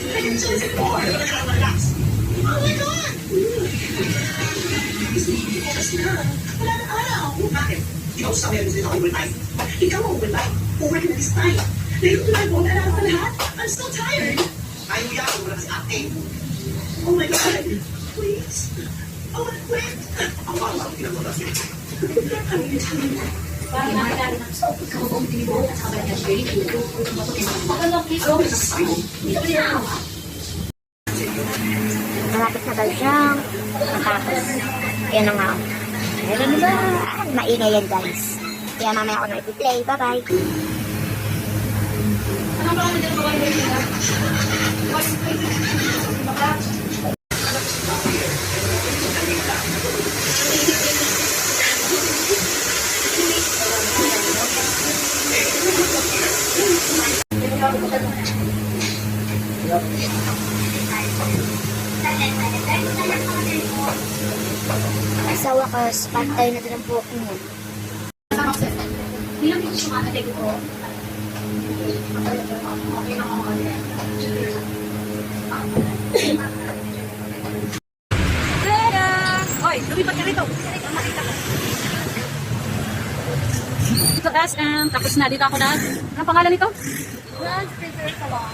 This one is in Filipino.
Oh my God! Oras na. Wala na araw. Bakit? Ikaw sa meron sila overtime. Ikaw ang overtime. Over ka na this time. Dahil tulad mo, naalala ko lahat. I'm so tired. Ayaw yan. Wala kasi ate. Oh my God. Please. Oh, wait. Ang bawang pinagmula siya. Parang nakilala ng so, ikaw ang tinibo at sabay niya siya rin. Magandang case. Dito ba niya? Malapit na daw siyang matapos. Yan na nga. Meron ba? Maingay yan guys. Kaya mamaya ako na i-play. Bye-bye. Sa wakas, pantay na din ang buhok niya. Bilang ito siya makatay ko. Tada! Hoy, lumipat ka rito. Ito SM, tapos na dito ako na. Anong pangalan nito? Grand Prepare Salon.